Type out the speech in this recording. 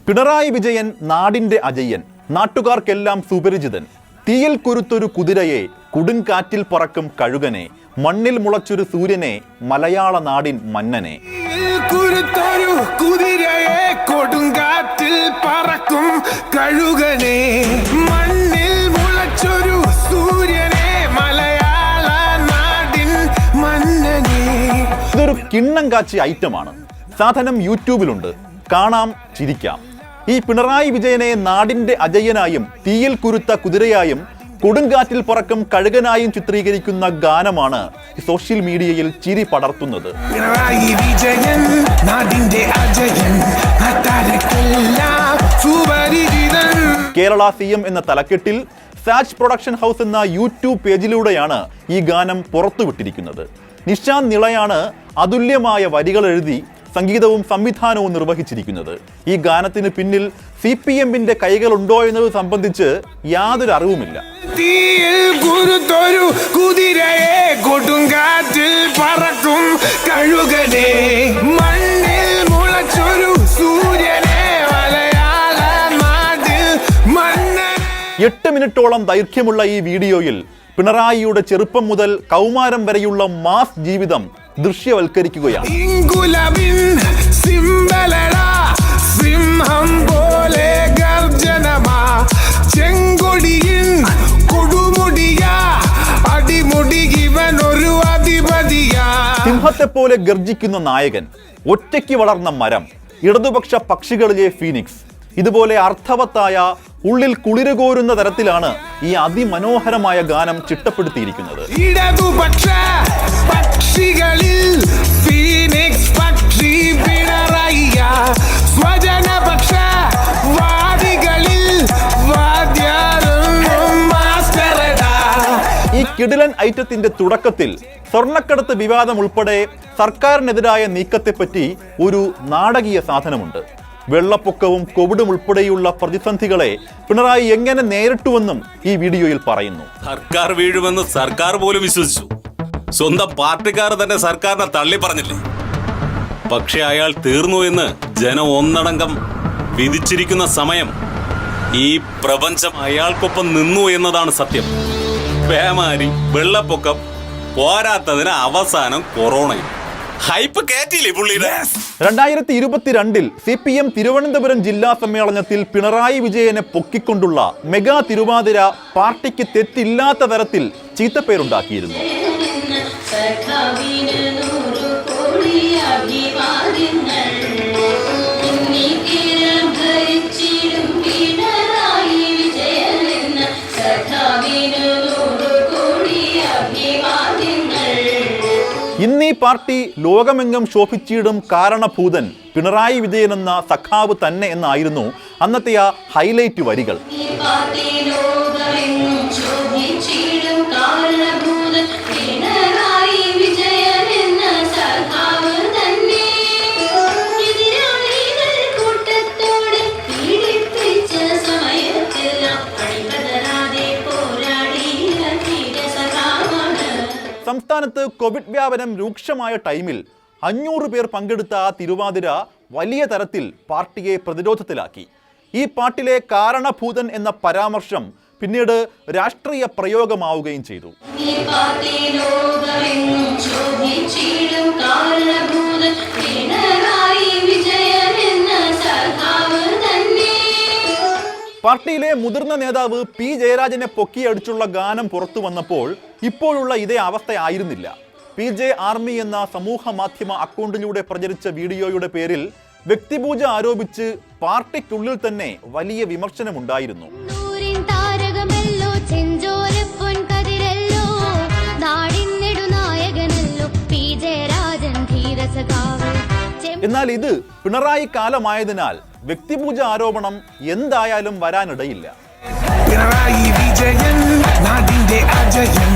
പിണറായി വിജയൻ നാടിന്റെ അജയ്യൻ, നാട്ടുകാർക്കെല്ലാം സുപരിചിതൻ. തീയിൽ കുരുത്തൊരു കുതിരയെ, കൊടുങ്കാറ്റിൽ പറക്കും കഴുകനെ, മണ്ണിൽ മുളച്ചൊരു സൂര്യനെ, മലയാള നാടിൻ മന്നനെ. കുരുത്തൊരു കുതിരയെ, കൊടുങ്കാറ്റിൽ പറക്കും കഴുകനെ, മണ്ണിൽ മുളച്ചൊരു സൂര്യനെ, മലയാള നാടിൻ മന്നനെ. ഇതൊരു കിണ്ണം കാച്ചി ഐറ്റമാണ്. സാധനം യൂട്യൂബിലുണ്ട്. കാണാം, ചിരിക്കാം. ഈ പിണറായി വിജയനെ നാടിന്റെ അജയ്യനായും തീയിൽ കുരുത്ത കുതിരയായും കൊടുങ്കാറ്റിൽ പറക്കും കഴുകനായും ചിത്രീകരിക്കുന്ന ഗാനമാണ് സോഷ്യൽ മീഡിയയിൽ ചിരി പടർത്തുന്നത്. കേരള CM എന്ന തലക്കെട്ടിൽ സാച്ച് പ്രൊഡക്ഷൻ ഹൗസ് എന്ന യൂട്യൂബ് പേജിലൂടെയാണ് ഈ ഗാനം പുറത്തുവിട്ടിരിക്കുന്നത്. നിശാന്ത് നിളയാണ് അതുല്യമായ വരികൾ എഴുതി സംഗീതവും സംവിധാനവും നിർവഹിച്ചിരിക്കുന്നത്. ഈ ഗാനത്തിന് പിന്നിൽ CPM-ന്റെ കൈകളുണ്ടോ എന്നത് സംബന്ധിച്ച് യാതൊരു അറിവുമില്ല. പറക്കും കഴുകനെ, മണ്ണിൽ മുളച്ചൊരു സൂര്യനെ, മലയാള നാടിൽ മന്നനെ. 8 മിനിറ്റോളം ദൈർഘ്യമുള്ള ഈ വീഡിയോയിൽ പിണറായിയുടെ ചെറുപ്പം മുതൽ കൗമാരം വരെയുള്ള മാസ് ജീവിതം ദൃശ്യവൽക്കരിക്കുകയാണ്. സിംഹത്തെ പോലെ ഗർജിക്കുന്ന നായകൻ, ഒറ്റയ്ക്ക് വളർന്ന മരം, ഇടതുപക്ഷ പക്ഷികളിലെ ഫീനിക്സ്. ഇതുപോലെ അർത്ഥവത്തായ, ഉള്ളിൽ കുളിരുകോരുന്ന തരത്തിലാണ് ഈ അതിമനോഹരമായ ഗാനം ചിട്ടപ്പെടുത്തിയിരിക്കുന്നത്. ഇടതുപക്ഷ പക്ഷികളിൽ ഫീനിക്സ് പക്ഷി പിണറായിയ, സ്വജനപക്ഷ വാദികളിൽ മാസ്റ്ററടാ. ഈ കിടിലൻ ഐറ്റത്തിന്റെ തുടക്കത്തിൽ സ്വർണ്ണക്കടത്ത് വിവാദം ഉൾപ്പെടെ സർക്കാരിനെതിരായ നീക്കത്തെപ്പറ്റി ഒരു നാടകീയ സാധനമുണ്ട്. വെള്ളപ്പൊക്കവും കോവിഡും ഉൾപ്പെടെയുള്ള പ്രതിസന്ധികളെ പിണറായി എങ്ങനെ നേരിട്ടുവെന്നും ഈ വീഡിയോയിൽ പറയുന്നു. സർക്കാർ വീഴുമെന്ന് സർക്കാർ പോലും വിശ്വസിച്ചു. സ്വന്തം പാർട്ടിക്കാർ തന്നെ സർക്കാരിനെ തള്ളി പറഞ്ഞില്ലേ. പക്ഷെ അയാൾ തീർന്നു എന്ന് ജനം ഒന്നടങ്കം വിധിച്ചിരിക്കുന്ന സമയം ഈ പ്രപഞ്ചം അയാൾക്കൊപ്പം നിന്നു എന്നതാണ് സത്യം. പേമാരി, വെള്ളപ്പൊക്കം, പോരാത്തതിന് അവസാനം കൊറോണയും. ഹൈപ്പ് കേറ്റില്ലേ പുള്ളിയുടെ. 2022 CPM തിരുവനന്തപുരം ജില്ലാ സമ്മേളനത്തിൽ പിണറായി വിജയനെ പൊക്കിക്കൊണ്ടുള്ള മെഗാ തിരുവാതിര പാർട്ടിക്ക് തെറ്റില്ലാത്ത തരത്തിൽ ചീത്തപ്പേരുണ്ടാക്കിയിരുന്നു. ഇന്നീ പാർട്ടി ലോകമെങ്ങും ശോഭിച്ചിടും കാരണഭൂതൻ പിണറായി വിജയൻ എന്ന സഖാവ് തന്നെ എന്നായിരുന്നു അന്നത്തെ ആ ഹൈലൈറ്റ് വരികൾ. സംസ്ഥാനത്ത് കോവിഡ് വ്യാപനം രൂക്ഷമായ ടൈമിൽ 500 പേർ പങ്കെടുത്ത ആ തിരുവാതിര വലിയ തരത്തിൽ പാർട്ടിയെ പ്രതിരോധത്തിലാക്കി. ഈ പാട്ടിലെ കാരണഭൂതൻ എന്ന പരാമർശം പിന്നീട് രാഷ്ട്രീയ പ്രയോഗമാവുകയും ചെയ്തു. പാർട്ടിയിലെ മുതിർന്ന നേതാവ് P. ജയരാജനെ പൊക്കിയടിച്ചുള്ള ഗാനം പുറത്തു വന്നപ്പോൾ ഇപ്പോഴുള്ള ഇതേ അവസ്ഥയായിരുന്നില്ല. PJ ആർമി എന്ന സമൂഹ മാധ്യമ അക്കൗണ്ടിലൂടെ പ്രചരിച്ച വീഡിയോയുടെ പേരിൽ വ്യക്തിപൂജ ആരോപിച്ച് പാർട്ടിക്കുള്ളിൽ തന്നെ വലിയ വിമർശനമുണ്ടായിരുന്നു. എന്നാൽ ഇത് പിണറായി കാലമായതിനാൽ വ്യക്തിപൂജ ആരോപണം എന്തായാലും വരാനിടയില്ല. പിണറായി വിജയൻ നാടിന്റെ അജയൻ,